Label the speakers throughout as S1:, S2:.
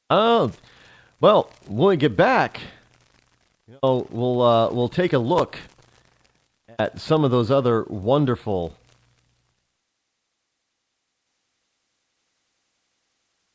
S1: Oh, well, when we get back, we'll take a look at some of those other wonderful.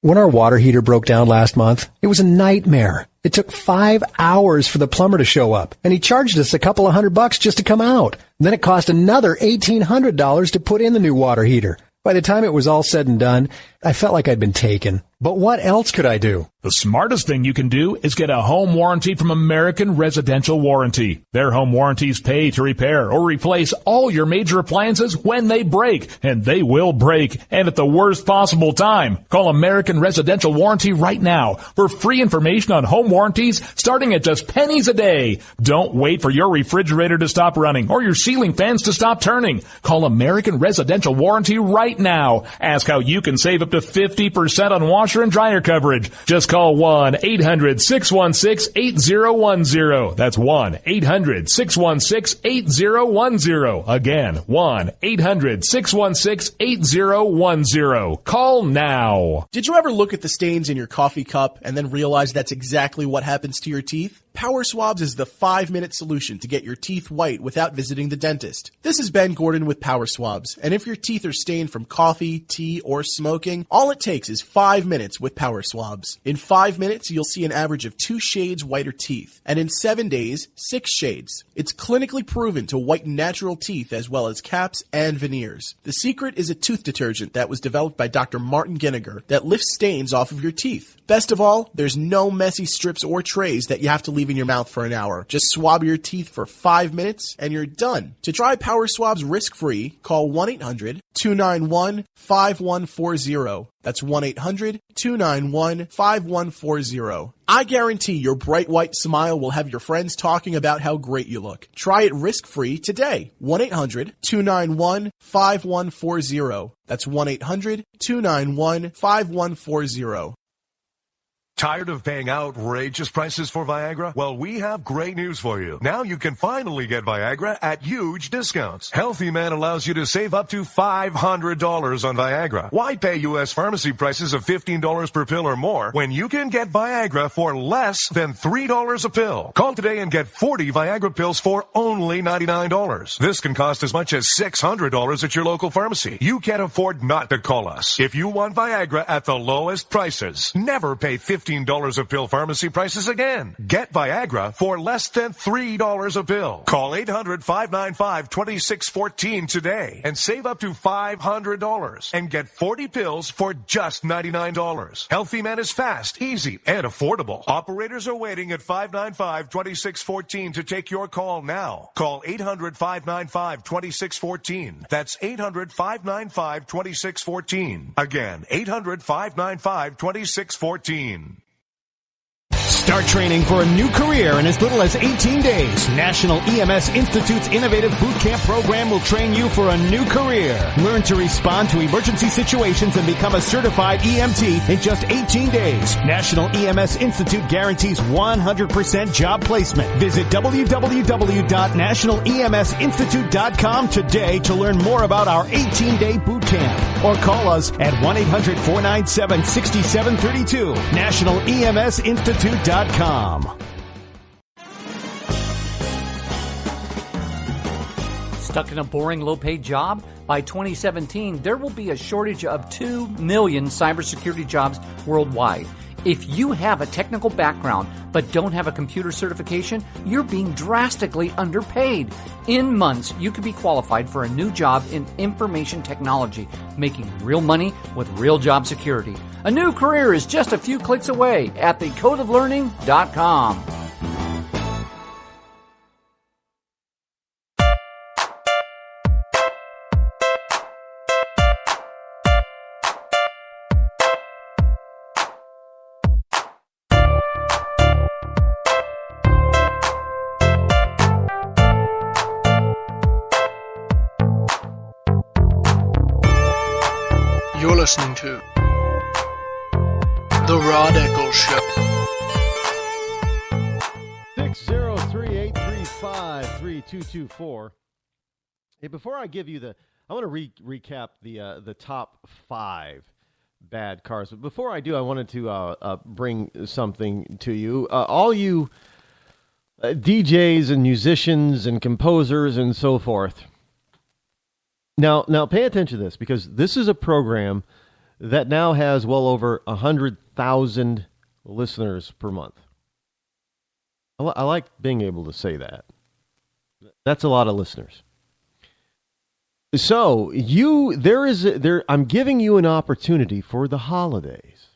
S2: When our water heater broke down last month, it was a nightmare. It took 5 hours for the plumber to show up, and he charged us a couple of $100 just to come out. And then it cost another $1,800 to put in the new water heater. By the time it was all said and done, I felt like I'd been taken. But what else could I do?
S3: The smartest thing you can do is get a home warranty from American Residential Warranty. Their home warranties pay to repair or replace all your major appliances when they break, and they will break, and at the worst possible time. Call American Residential Warranty right now for free information on home warranties starting at just pennies a day. Don't wait for your refrigerator to stop running or your ceiling fans to stop turning. Call American Residential Warranty right now. Ask how you can save up to 50% on washer and dryer coverage. Just call 1-800-616-8010. That's 1-800-616-8010. Again, 1-800-616-8010. Call now.
S4: Did you ever look at the stains in your coffee cup and then realize that's exactly what happens to your teeth? Power Swabs is the 5-minute solution to get your teeth white without visiting the dentist. This is Ben Gordon with Power Swabs, and if your teeth are stained from coffee, tea, or smoking, all it takes is 5 minutes with Power Swabs. In 5 minutes, you'll see an average of 2 shades whiter teeth, and in 7 days, 6 shades. It's clinically proven to whiten natural teeth as well as caps and veneers. The secret is a tooth detergent that was developed by Dr. Martin Ginniger that lifts stains off of your teeth. Best of all, there's no messy strips or trays that you have to leave in your mouth for an hour. Just swab your teeth for 5 minutes and you're done. To try Power Swabs risk-free, call 1-800-291-5140. That's 1-800-291-5140. I guarantee your bright white smile will have your friends talking about how great you look. Try it risk-free today. 1-800-291-5140. That's 1-800-291-5140.
S5: Tired of paying outrageous prices for Viagra? Well, we have great news for you. Now you can finally get Viagra at huge discounts. Healthy Man allows you to save up to $500 on Viagra. Why pay U.S. pharmacy prices of $15 per pill or more when you can get Viagra for less than $3 a pill? Call today and get 40 Viagra pills for only $99. This can cost as much as $600 at your local pharmacy. You can't afford not to call us. If you want Viagra at the lowest prices, never pay $15 a pill pharmacy prices again. Get Viagra for less than $3 a pill. Call 800-595-2614 today and save up to $500 and get 40 pills for just $99. Healthy Man is fast, easy, and affordable. Operators are waiting at 595-2614 to take your call now. Call 800-595-2614. That's 800-595-2614. Again, 800-595-2614.
S6: Start training for a new career in as little as 18 days. National EMS Institute's innovative boot camp program will train you for a new career. Learn to respond to emergency situations and become a certified EMT in just 18 days. National EMS Institute guarantees 100% job placement. Visit www.nationaleMSinstitute.com today to learn more about our 18-day boot camp. Or call us at 1-800-497-6732. NationalEMSInstitute.com.
S7: Stuck in a boring, low-paid job? By 2017, there will be a shortage of 2 million cybersecurity jobs worldwide. If you have a technical background but don't have a computer certification, you're being drastically underpaid. In months, you could be qualified for a new job in information technology, making real money with real job security. A new career is just a few clicks away at thecodeoflearning.com.
S8: You're listening to The Rod Eccles Show.
S1: 603-835-3224. Hey, before I give you I want to recap the top 5 bad cars. But before I do, I wanted to bring something to you. All you DJs and musicians and composers and so forth. Now, pay attention to this, because this is a program that now has well over 100,000 listeners per month. I like being able to say that. That's a lot of listeners. So I'm giving you an opportunity for the holidays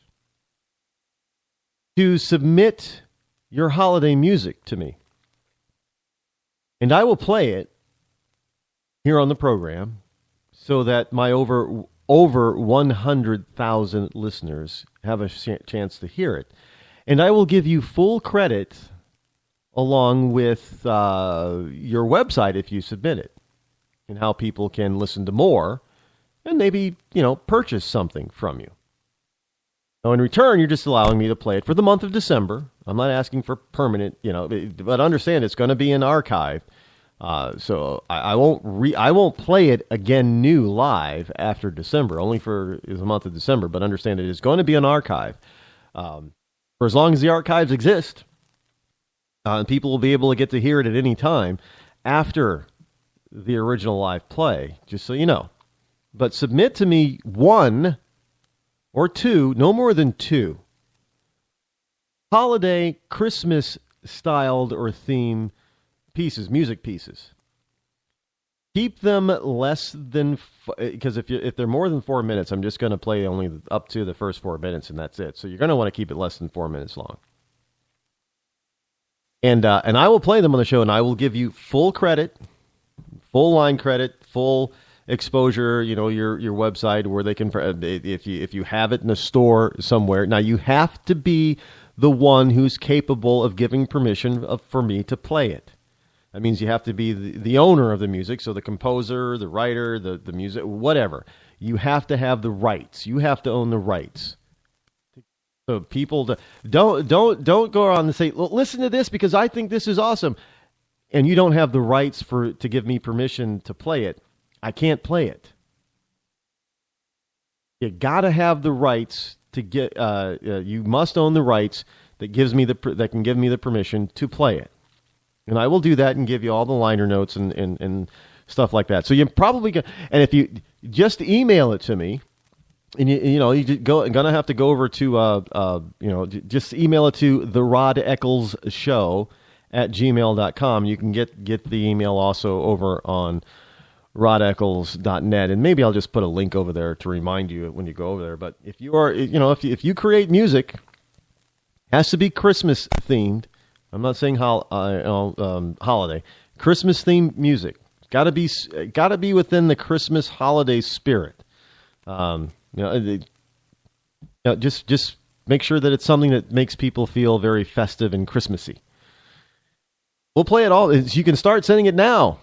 S1: to submit your holiday music to me, and I will play it here on the program so that my over 100,000 listeners have a chance to hear it, and I will give you full credit along with your website if you submit it, and how people can listen to more and maybe, purchase something from you. Now, in return, you're just allowing me to play it for the month of December. I'm not asking for permanent, but understand it's going to be an archive. So I won't play it again new live after December, only for the month of December. But understand it is going to be an archive for as long as the archives exist. And people will be able to get to hear it at any time after the original live play, just so you know. But submit to me 1 or 2, no more than 2, holiday, Christmas-styled or themed pieces, music pieces. Keep them less than, because if they're more than 4 minutes, I'm just going to play only up to the first 4 minutes, and that's it. So you're going to want to keep it less than 4 minutes long. And I will play them on the show, and I will give you full credit, full line credit, full exposure. Your website where they can, if you have it in a store somewhere. Now you have to be the one who's capable of giving permission for me to play it. That means you have to be the owner of the music, so the composer, the writer, the music, whatever. You have to have the rights. You have to own the rights. So people don't go around and say, listen to this because I think this is awesome, and you don't have the rights to give me permission to play it. I can't play it. You got to have the rights to get. You must own the rights that can give me the permission to play it, and I will do that and give you all the liner notes and stuff like that. So you probably and if you just email it to me. And you gonna have to go over to just email it to the Rod Eccles Show at gmail.com. You can get the email also over on rodeccles.net, and maybe I'll just put a link over there to remind you when you go over there. But if you are if you create music, it has to be Christmas themed. I'm not saying holiday. Christmas themed music. Got to be within the Christmas holiday spirit. Just make sure that it's something that makes people feel very festive and Christmassy. We'll play it all. You can start sending it now,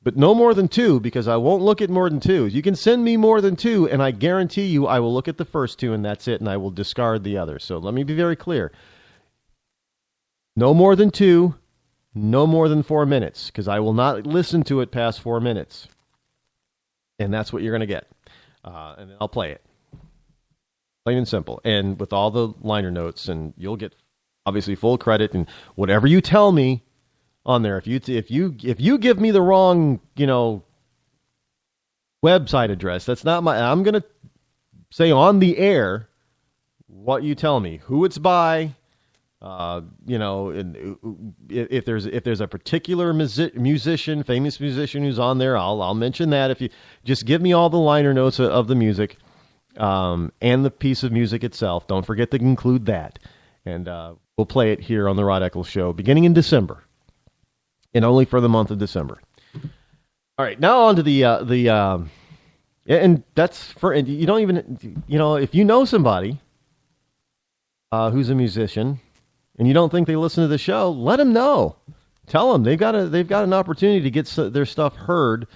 S1: but no more than 2, because I won't look at more than 2. You can send me more than 2, and I guarantee you I will look at the first 2, and that's it, and I will discard the others. So let me be very clear. No more than 2, no more than 4 minutes, because I will not listen to it past 4 minutes. And that's what you're going to get. And then I'll play it. Plain and simple. And with all the liner notes, and you'll get obviously full credit, and whatever you tell me on there. If you give me the wrong, website address, that's not I'm going to say on the air what you tell me, who it's by, and if there's a particular musician, famous musician who's on there, I'll mention that. If you just give me all the liner notes of the music, and the piece of music itself, don't forget to include that, and we'll play it here on the Rod Eccles Show beginning in December, and only for the month of December. All right, now on to the and that's for, and you don't even, if you know somebody who's a musician, and you don't think they listen to the show, let them know. Tell them they've got an opportunity to get their stuff heard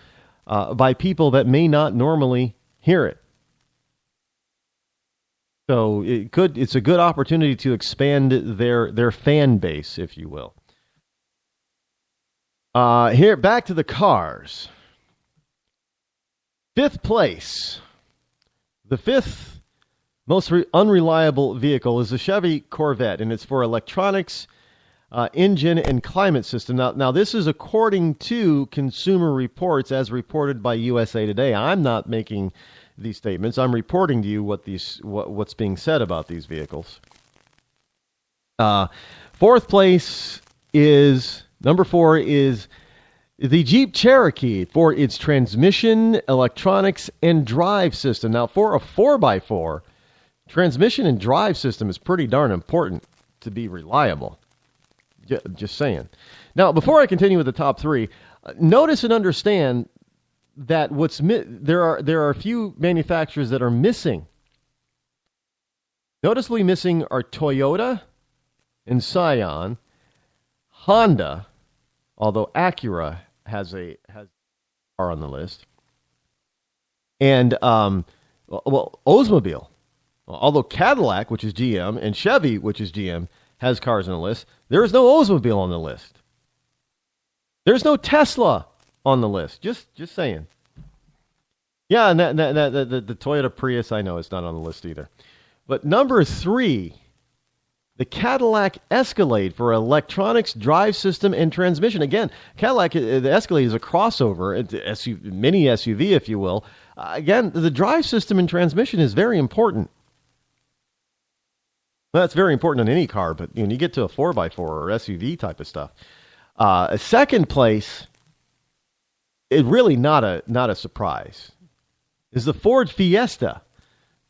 S1: by people that may not normally hear it. So it's a good opportunity to expand their fan base, if you will. Here, back to the cars. 5th place. The 5th Most unreliable vehicle is the Chevy Corvette, and it's for electronics, engine, and climate system. Now, this is according to Consumer Reports, as reported by USA Today. I'm not making these statements. I'm reporting to you what's being said about these vehicles. Fourth place is, number 4 is the Jeep Cherokee for its transmission, electronics, and drive system. Now, for a 4x4, transmission and drive system is pretty darn important to be reliable. Just saying. Now, before I continue with the top 3, notice and understand that there are a few manufacturers that are missing. Noticeably missing are Toyota and Scion, Honda, although Acura has are on the list, and Oldsmobile. Although Cadillac, which is GM, and Chevy, which is GM, has cars on the list, there is no Oldsmobile on the list. There's no Tesla on the list. Just saying. Yeah, and the Toyota Prius, I know, is not on the list either. But number 3, the Cadillac Escalade for electronics, drive system, and transmission. Again, Cadillac, the Escalade is a crossover, mini SUV, if you will. Again, the drive system and transmission is very important. Well, that's very important in any car, but when you get to a 4x4 or SUV type of stuff. A second place, it really not a surprise, is the Ford Fiesta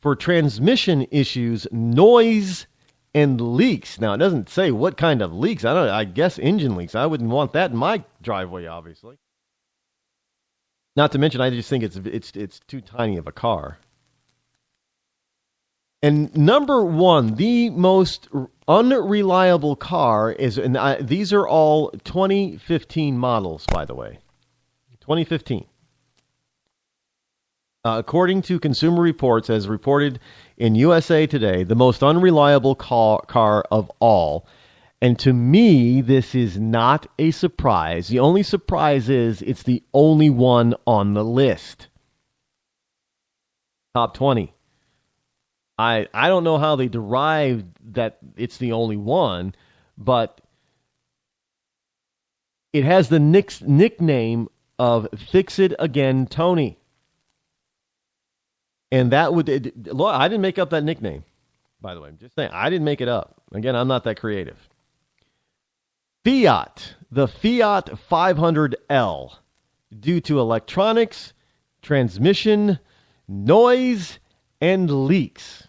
S1: for transmission issues, noise, and leaks. Now, it doesn't say what kind of leaks. I guess engine leaks. I wouldn't want that in my driveway, obviously. Not to mention, I just think it's too tiny of a car. And number 1, the most unreliable car is, and these are all 2015 models, by the way. 2015. According to Consumer Reports, as reported in USA Today, the most unreliable car of all. And to me, this is not a surprise. The only surprise is it's the only one on the list. Top 20. I don't know how they derived that it's the only one, but it has the nickname of Fix It Again Tony. And that would, I didn't make up that nickname, by the way. I'm just saying, I didn't make it up. Again, I'm not that creative. Fiat, the Fiat 500L, due to electronics, transmission, noise, and leaks.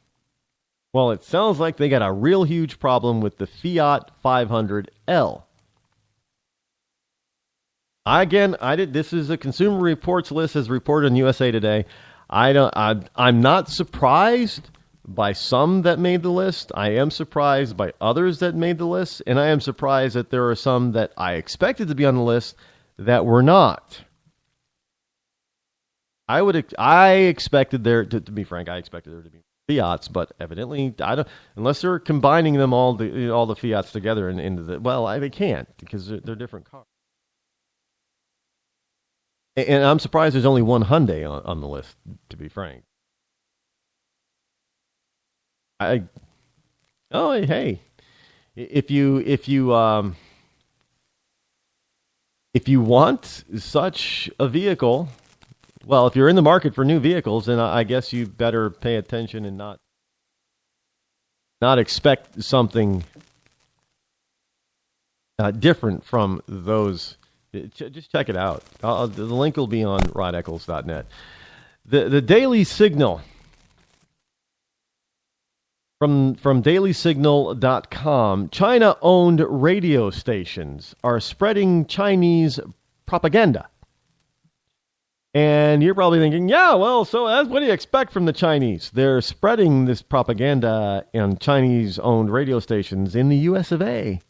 S1: Well, it sounds like they got a real huge problem with the Fiat 500L. This is a Consumer Reports list as reported on USA Today. I'm not surprised by some that made the list. I am surprised by others that made the list, and I am surprised that there are some that I expected to be on the list that were not. I expected there to be frank. I expected there to be Fiats, but evidently unless they're combining them all the Fiats together into they can't because they're different cars. And I'm surprised there's only one Hyundai on the list, to be frank. Hey, if you want such a vehicle, well, if you're in the market for new vehicles, then I guess you better pay attention and not expect something different from those. Just check it out. The link will be on rodeccles.net. The Daily Signal from dailysignal.com. China-owned radio stations are spreading Chinese propaganda. And you're probably thinking, so what do you expect from the Chinese? They're spreading this propaganda on Chinese-owned radio stations in the US of A.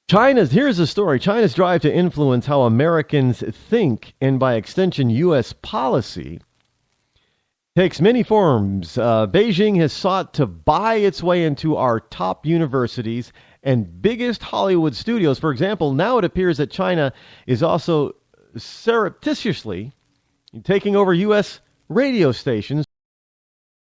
S1: Here's the story. China's drive to influence how Americans think, and by extension, U.S. policy, takes many forms. Beijing has sought to buy its way into our top universities and biggest Hollywood studios. For example, now it appears that China is also surreptitiously taking over U.S. radio stations